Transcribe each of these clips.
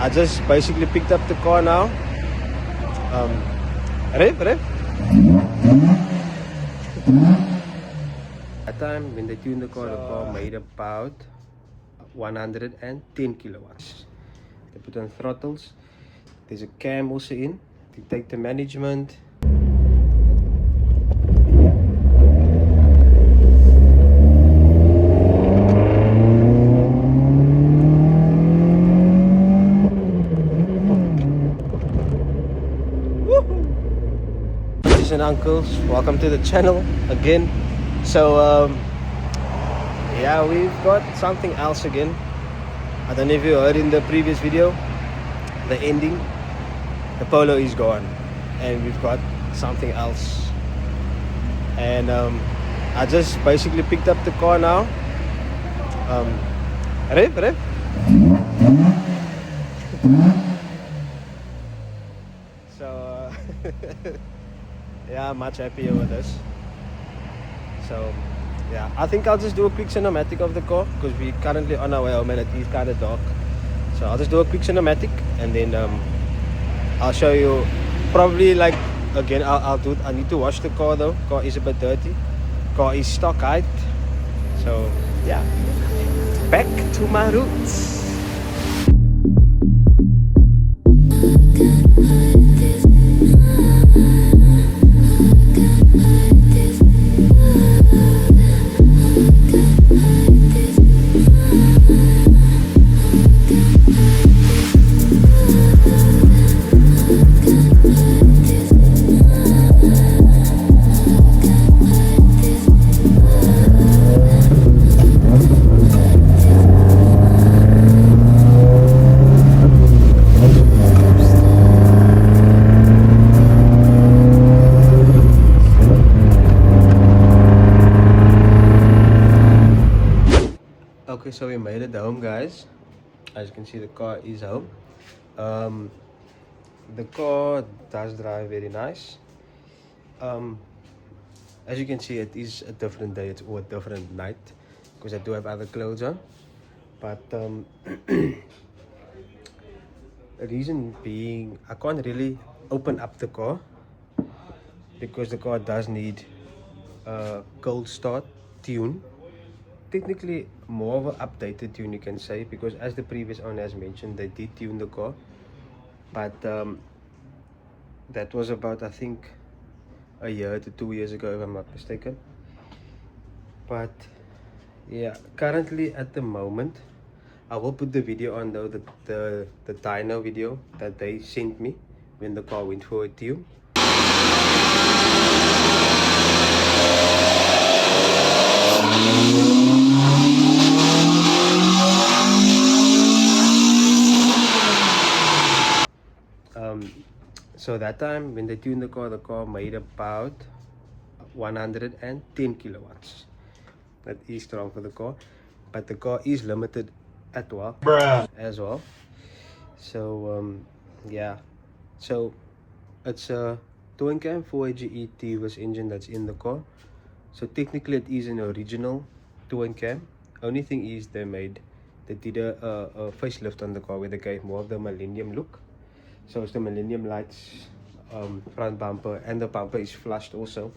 I just basically picked up the car now. Rev. At time when they tuned the car made about 110 kilowatts. They put on throttles. There's a cam also in to take the management. Aunties and uncles, welcome to the channel again. So yeah, we've got something else again. I don't know if you heard in the previous video, the ending, the Polo is gone and we've got something else. And I just basically picked up the car now. Rev. So yeah, much happier with this. So yeah, I think I'll just do a quick cinematic of the car because we're currently on our way home and it is kind of dark. So I'll just do a quick cinematic and then I'll show you. Probably like again I'll do it. I need to wash the car though. Car is a bit dirty. Car is stock height. So yeah, back to my roots. Okay, so we made it home, guys. As you can see, the car is home. The car does drive very nice. As you can see, it is a different day or a different night because I do have other clothes on. But the reason being, I can't really open up the car because the car does need a cold start tune. Technically more of an updated tune, you can say, because as the previous owner has mentioned, they did tune the car, but that was about, I think, a year to 2 years ago, if I'm not mistaken. But yeah, currently at the moment, I will put the video on though, the dyno video that they sent me when the car went for a tune. So that time when they tuned the car made about 110 kilowatts. That is strong for the car, but the car is limited as well. So yeah, so it's a twin cam 4AGE TVS engine that's in the car. So technically it is an original twin cam. Only thing is they did a facelift on the car where they gave more of the millennium look. So it's the millennium lights, front bumper, and the bumper is flushed also.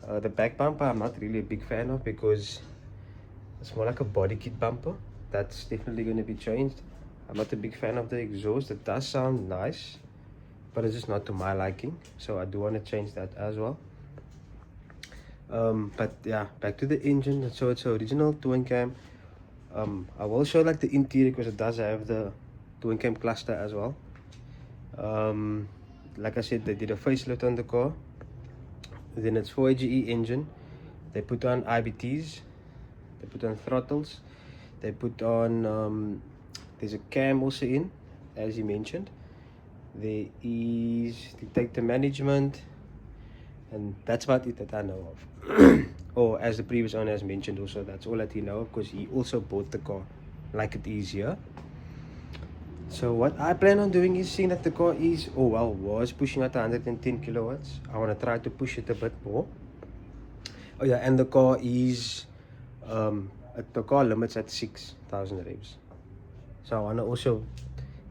The back bumper I'm not really a big fan of because it's more like a body kit bumper. That's definitely going to be changed. I'm not a big fan of the exhaust. It does sound nice, but it's just not to my liking. So I do want to change that as well. But yeah, back to the engine. So it's an original twin cam. I will show like the interior because it does have the twin cam cluster as well. Like I said, they did a facelift on the car. Then it's 4AGE engine. They put on IBTs, they put on throttles, they put on there's a cam also in, as he mentioned. There is detector management, and that's about it that I know of. Or as the previous owner has mentioned also, that's all that he knows, because he also bought the car like it is here. So what I plan on doing is, seeing that the car is, was pushing at 110 kilowatts, I want to try to push it a bit more. Oh yeah, and the car is, the car limits at 6,000 revs. So I want to also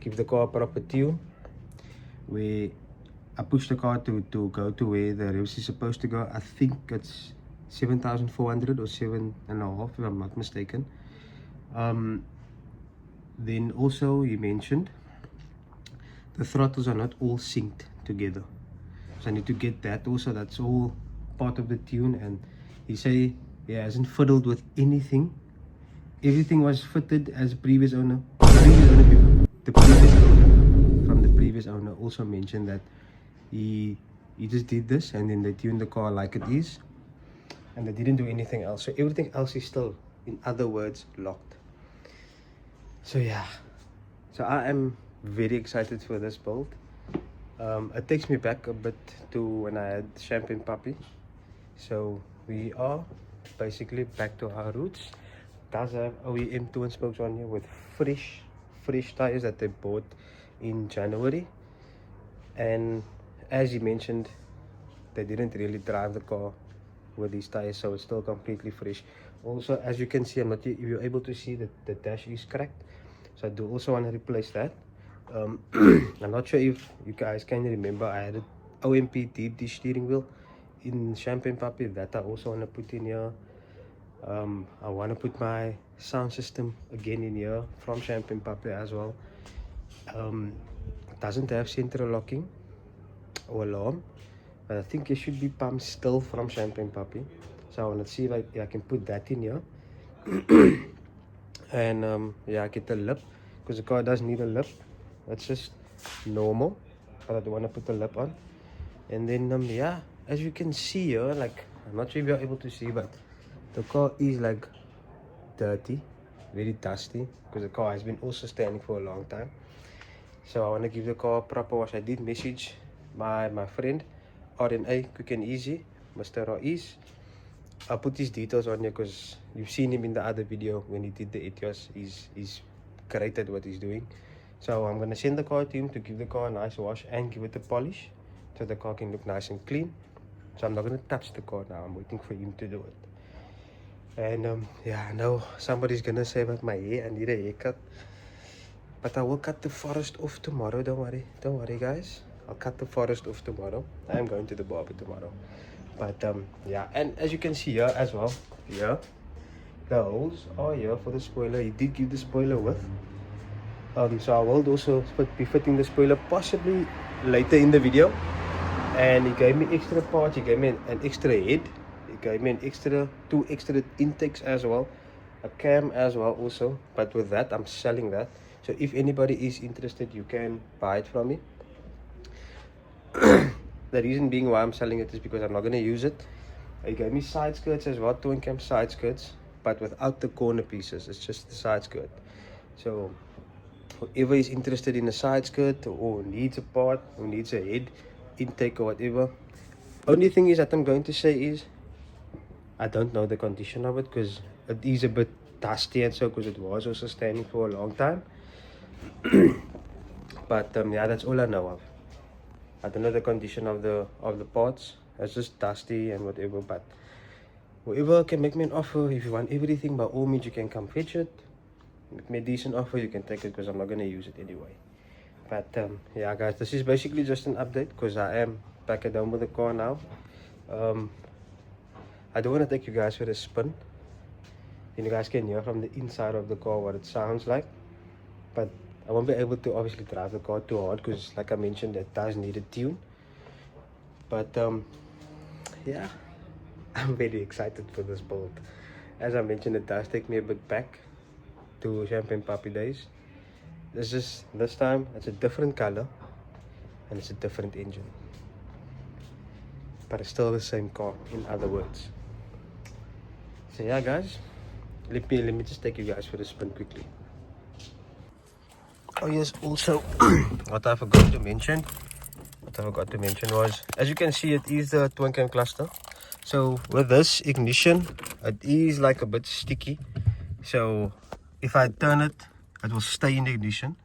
give the car a proper tune, where I push the car to go to where the revs is supposed to go. I think it's 7,400 or 7.5 if I'm not mistaken. Then also he mentioned the throttles are not all synced together, so I need to get that also. That's all part of the tune. And he say he hasn't fiddled with anything. Everything was fitted as previous owner. The previous owner from the previous owner also mentioned that he just did this and then they tuned the car like it is, and they didn't do anything else. So everything else is still, in other words, locked. So yeah, so I am very excited for this build. It takes me back a bit to when I had Champagne Puppy. So we are basically back to our roots. Does have OEM twin spokes on here with fresh tires that they bought in January. And as you mentioned, they didn't really drive the car with these tires, so it's still completely fresh. Also, as you can see, if you're able to see that the dash is cracked, so I do also want to replace that. I'm not sure if you guys can remember, I had an OMP deep dish steering wheel in Champagne Puppy that I also want to put in here. I want to put my sound system again in here from Champagne Puppy as well. It doesn't have central locking or alarm, but I think it should be pumped still from Champagne Puppy. So I want to see if I can put that in here. And yeah, get the lip, because the car does need a lip. That's just normal, but I don't want to put the lip on. And then yeah, as you can see here, like, I'm not sure if you're able to see, but the car is like dirty, very dusty, because the car has been also standing for a long time. So I want to give the car a proper wash. I did message my friend RNA Quick and Easy, Mr. Raiz. I'll put his details on here because you've seen him in the other video when he did the Etios. He's great at what he's doing. So I'm gonna send the car to him to give the car a nice wash and give it a polish, so the car can look nice and clean. So I'm not gonna touch the car now. I'm waiting for him to do it. And yeah, I know somebody's gonna say about my hair, I need a haircut, but I will cut the forest off tomorrow. Don't worry guys, I'll cut the forest off tomorrow. I am going to the barber tomorrow. But yeah, and as you can see here as well, here the holes are here for the spoiler. He did give the spoiler width. So I will also be fitting the spoiler possibly later in the video. And he gave me extra parts. He gave me an extra head. He gave me two extra intakes as well, a cam as well also. But with that, I'm selling that. So if anybody is interested, you can buy it from me. The reason being why I'm selling it is because I'm not going to use it. He gave me side skirts as well, twin cam side skirts, but without the corner pieces. It's just the side skirt. So whoever is interested in a side skirt or needs a part or needs a head intake or whatever, only thing is that I'm going to say is I don't know the condition of it, because it is a bit dusty and so, because it was also standing for a long time. But yeah, that's all I know of. I don't know the condition of the parts. It's just dusty and whatever. But whoever can make me an offer, if you want everything, by all means you can come fetch it. Make me a decent offer, you can take it, because I'm not going to use it anyway. But yeah guys, this is basically just an update, because I am back at home with the car now. I do want to take you guys for a spin, and you guys can hear from the inside of the car what it sounds like. But I won't be able to obviously drive the car too hard, because like I mentioned, it does need a tune. But yeah, I'm very excited for this build. As I mentioned, it does take me a bit back to Champagne Puppy days. This time it's a different color and it's a different engine, but it's still the same car, in other words. So yeah guys, let me just take you guys for a spin quickly. Oh yes, also what I forgot to mention was, as you can see, it is the twin cam cluster. So with this ignition, it is like a bit sticky, so if I turn it, it will stay in the ignition.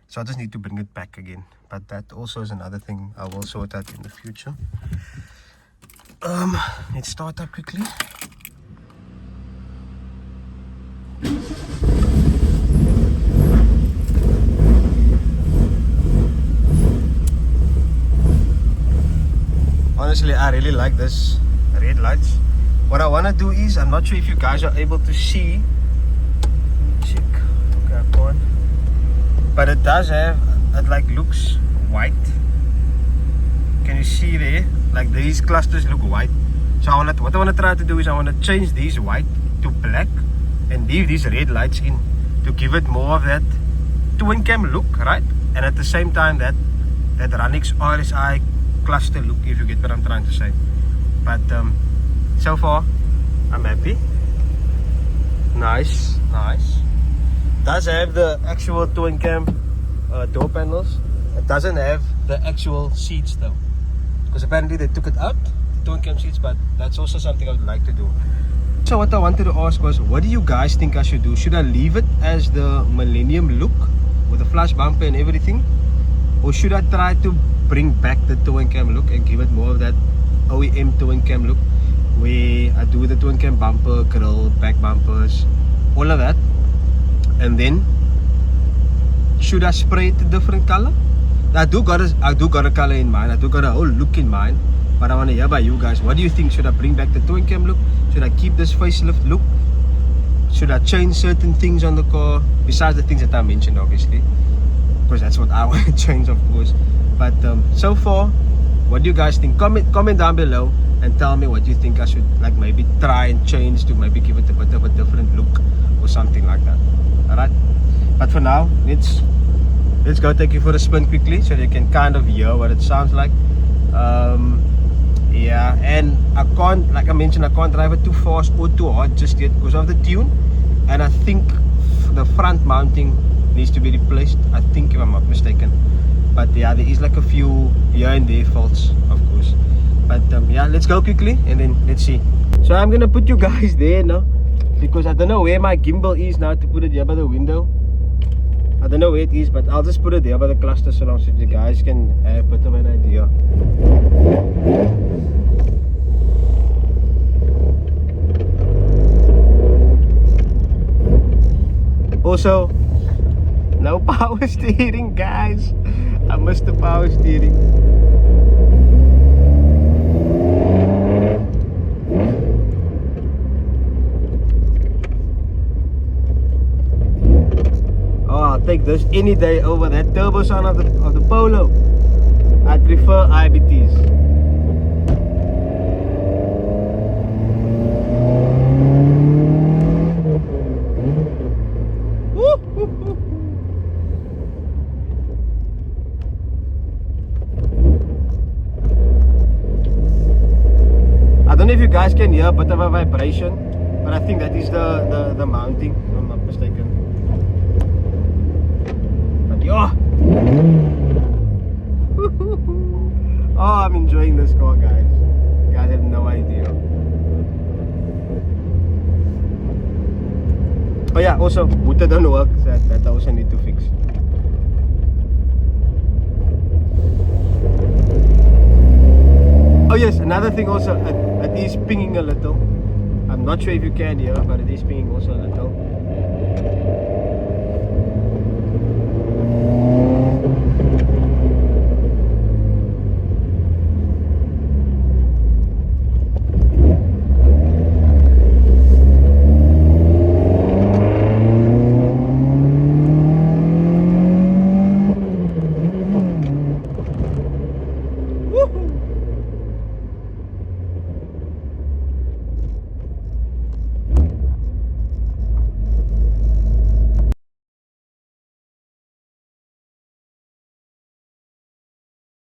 So I just need to bring it back again, but that also is another thing I will sort out in the future. Let's start up quickly. Honestly, I really like this red lights. What I want to do is, I'm not sure if you guys are able to see. Check. Okay, I can't. But it does have, it like looks white. Can you see there? Like these clusters look white. So what I want to try to do is I want to change these white to black and leave these red lights in to give it more of that twin cam look, right? And at the same time that Ranix RSI cluster look, if you get what I'm trying to say. But so far I'm happy. Nice. Does have the actual twin cam door panels. It doesn't have the actual seats though, because apparently they took it out, the twin cam seats, but that's also something I would like to do. So what I wanted to ask was, what do you guys think I should do? Should I leave it as the Millennium look with the flash bumper and everything, or should I try to bring back the twin cam look and give it more of that OEM twin cam look, where I do the twin cam bumper, grill, back bumpers, all of that? And then should I spray it a different color? I do got a color in mind, I do got a whole look in mind, but I want to hear by you guys. What do you think? Should I bring back the twin cam look? Should I keep this facelift look? Should I change certain things on the car besides the things that I mentioned, obviously, because that's what I want to change, of course. But so far, what do you guys think? Comment down below and tell me what you think I should like maybe try and change to maybe give it a bit of a different look or something like that. Alright, but for now, let's go take you for a spin quickly so you can kind of hear what it sounds like. Yeah, and I can't, like I mentioned, I can't drive it too fast or too hard just yet because of the tune. And I think the front mounting needs to be replaced, I think, if I'm not mistaken. But yeah, there is like a few here and there faults, of course. But yeah, let's go quickly and then let's see. So I'm gonna put you guys there now, because I don't know where my gimbal is now to put it here by the window. I don't know where it is, but I'll just put it there by the cluster so long so you guys can have a bit of an idea. Also, no power steering, guys. I missed the power steering. I'll take this any day over that turbo sound of the Polo. I prefer IBTs. I don't know if you guys can hear a bit of a vibration, but I think that is the mounting, if I'm not mistaken. Oh. Oh, I'm enjoying this car, guys. You guys have no idea. Oh yeah, also, motor don't work. That I also need to fix. Oh yes, another thing also, it is pinging a little. I'm not sure if you can hear, but it is pinging also a little.